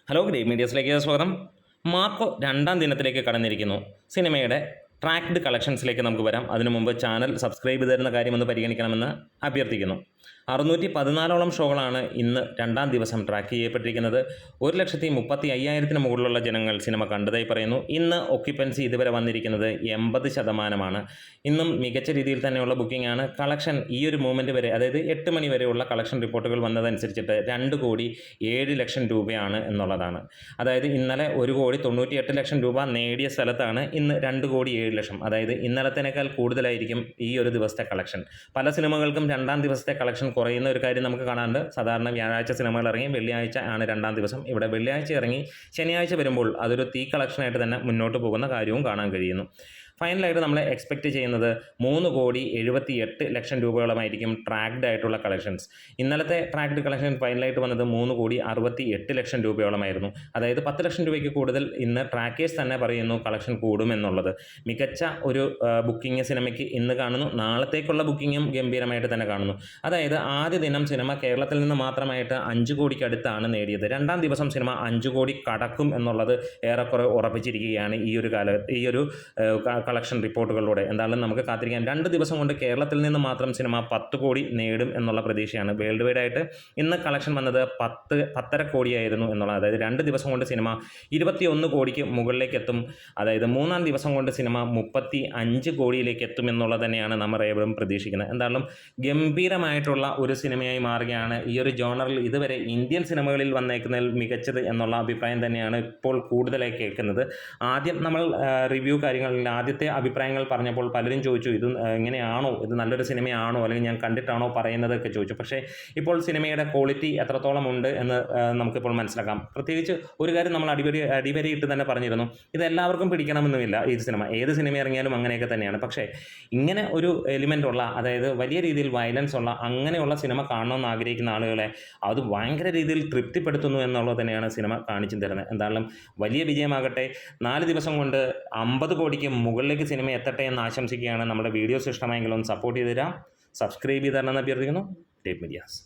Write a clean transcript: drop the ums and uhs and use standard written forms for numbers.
Hello great മീഡിയസിലേക്ക് സ്വാഗതം. Marco രണ്ടാം ദിനത്തിലേക്ക് കടന്നിരിക്കുന്നു. സിനിമയുടെ ട്രാക്ക്ഡ് കളക്ഷൻസിലേക്ക് നമുക്ക് വരാം. അതിനു മുമ്പ് ചാനൽ സബ്സ്ക്രൈബ് ചെയ്തിരുന്ന കാര്യമൊന്ന് പരിഗണിക്കണമെന്ന് അഭ്യർത്ഥിക്കുന്നു. 614ഓളം ഷോകളാണ് ഇന്ന് രണ്ടാം ദിവസം ട്രാക്ക് ചെയ്യപ്പെട്ടിരിക്കുന്നത്. 1,35,000 മുകളിലുള്ള ജനങ്ങൾ സിനിമ കണ്ടതായി പറയുന്നു. ഇന്ന് ഒക്യുപ്പൻസി ഇതുവരെ വന്നിരിക്കുന്നത് 80%. ഇന്നും മികച്ച രീതിയിൽ തന്നെയുള്ള ബുക്കിംഗ് ആണ്. കളക്ഷൻ ഈ ഒരു മൂമെൻറ്റ് വരെ, അതായത് 8 മണി വരെയുള്ള കളക്ഷൻ റിപ്പോർട്ടുകൾ വന്നതനുസരിച്ചിട്ട് 2,07,00,000 രൂപയാണ് എന്നുള്ളതാണ്. അതായത് ഇന്നലെ 1,98,00,000 രൂപ നേടിയ സ്ഥലത്താണ് ഇന്ന് 2,07,00,000. അതായത് ഇന്നലത്തേക്കാൾ കൂടുതലായിരിക്കും ഈ ഒരു ദിവസത്തെ കളക്ഷൻ. പല സിനിമകൾക്കും രണ്ടാം ദിവസത്തെ കളക്ഷൻ കുറയുന്ന ഒരു കാര്യം നമുക്ക് കാണാറുണ്ട്. സാധാരണ വ്യാഴാഴ്ച സിനിമകൾ ഇറങ്ങി വെള്ളിയാഴ്ച ആണ് രണ്ടാം ദിവസം. ഇവിടെ വെള്ളിയാഴ്ച ഇറങ്ങി ശനിയാഴ്ച വരുമ്പോൾ അതൊരു തീ കളക്ഷനായിട്ട് തന്നെ മുന്നോട്ട് പോകുന്ന കാര്യവും കാണാൻ കഴിയുന്നു. ഫൈനലായിട്ട് നമ്മൾ എക്സ്പെക്റ്റ് ചെയ്യുന്നത് 3,78,00,000 രൂപയോളമായിരിക്കും ട്രാക്ഡ് ആയിട്ടുള്ള കളക്ഷൻസ്. ഇന്നലത്തെ ട്രാക്ഡ് കളക്ഷൻ ഫൈനലായിട്ട് വന്നത് 3,68,00,000 രൂപയോളമായിരുന്നു. അതായത് 10,00,000 രൂപയ്ക്ക് കൂടുതൽ ഇന്ന് ട്രാക്കേഴ്സ് തന്നെ പറയുന്നു കളക്ഷൻ കൂടുമെന്നുള്ളത്. മികച്ച ഒരു ബുക്കിംഗ് സിനിമയ്ക്ക് ഇന്ന് കാണുന്നു. നാളത്തേക്കുള്ള ബുക്കിങ്ങും ഗംഭീരമായിട്ട് തന്നെ കാണുന്നു. അതായത് ആദ്യ ദിനം സിനിമ കേരളത്തിൽ നിന്ന് മാത്രമായിട്ട് 5 കോടിക്ക് അടുത്താണ് നേടിയത്. രണ്ടാം ദിവസം സിനിമ 5 കോടി കടക്കും എന്നുള്ളത് ഏറെക്കുറെ ഉറപ്പിച്ചിരിക്കുകയാണ് ഈ ഒരു കളക്ഷൻ റിപ്പോർട്ടുകളിലൂടെ. എന്തായാലും നമുക്ക് കാത്തിരിക്കാം. 2 ദിവസം കൊണ്ട് കേരളത്തിൽ നിന്ന് മാത്രം സിനിമ 10 കോടി നേടും എന്നുള്ള പ്രതീക്ഷയാണ്. വേൾഡ് വൈഡ് ആയിട്ട് ഇന്ന് കളക്ഷൻ വന്നത് 10.5 കോടിയായിരുന്നു എന്നുള്ളത്. അതായത് 2 ദിവസം കൊണ്ട് സിനിമ 21 കോടിക്ക് മുകളിലേക്ക് എത്തും. അതായത് 3-ാം ദിവസം കൊണ്ട് സിനിമ 35 കോടിയിലേക്ക് എത്തും എന്നുള്ളത് തന്നെയാണ് നമ്മൾ ഏവരും പ്രതീക്ഷിക്കുന്നത്. എന്തായാലും ഗംഭീരമായിട്ടുള്ള ഒരു സിനിമയായി മാറുകയാണ്. ഈ ഒരു ജോണറിൽ ഇതുവരെ ഇന്ത്യൻ സിനിമകളിൽ വന്നേക്കുന്നതിൽ മികച്ചത് എന്നുള്ള അഭിപ്രായം തന്നെയാണ് ഇപ്പോൾ കൂടുതലായി കേൾക്കുന്നത്. ആദ്യം നമ്മൾ റിവ്യൂ കാര്യങ്ങളിൽ ആദ്യത്തെ അഭിപ്രായങ്ങൾ പറഞ്ഞപ്പോൾ പലരും ചോദിച്ചു, ഇത് എങ്ങനെയാണോ, ഇത് നല്ലൊരു സിനിമയാണോ, അല്ലെങ്കിൽ ഞാൻ കണ്ടിട്ടാണോ പറയുന്നതൊക്കെ ചോദിച്ചു. പക്ഷേ ഇപ്പോൾ സിനിമയുടെ ക്വാളിറ്റി എത്രത്തോളം ഉണ്ട് എന്ന് നമുക്കിപ്പോൾ മനസ്സിലാക്കാം. പ്രത്യേകിച്ച് ഒരു കാര്യം നമ്മൾ അടിവരയിട്ട് തന്നെ പറഞ്ഞിരുന്നു, ഇത് എല്ലാവർക്കും പിടിക്കണമെന്നുമില്ല. ഈ സിനിമ ഏത് സിനിമ ഇറങ്ങിയാലും അങ്ങനെയൊക്കെ തന്നെയാണ്. പക്ഷേ ഇങ്ങനെ ഒരു എലിമെൻ്റ് ഉള്ള, അതായത് വലിയ രീതിയിൽ വയലൻസ് ഉള്ള അങ്ങനെയുള്ള സിനിമ കാണണമെന്ന് ആഗ്രഹിക്കുന്ന ആളുകളെ അത് ഭയങ്കര രീതിയിൽ തൃപ്തിപ്പെടുത്തുന്നു എന്നുള്ളത് തന്നെയാണ് സിനിമ കാണിച്ചു തരുന്നത്. എന്തായാലും വലിയ വിജയമാകട്ടെ. 4 ദിവസം കൊണ്ട് 50 കോടിക്ക് മുകളിലേക്ക് സിനിമ എത്തട്ടെ എന്ന് ആശംസിക്കുകയാണ്. നമ്മുടെ വീഡിയോസ് ഇഷ്ടമായെങ്കിലും സപ്പോർട്ട് ചെയ്ത് തരാം, സബ്സ്ക്രൈബ് ചെയ്ത് തരണമെന്ന് അഭ്യർത്ഥിക്കുന്നു. Great medias.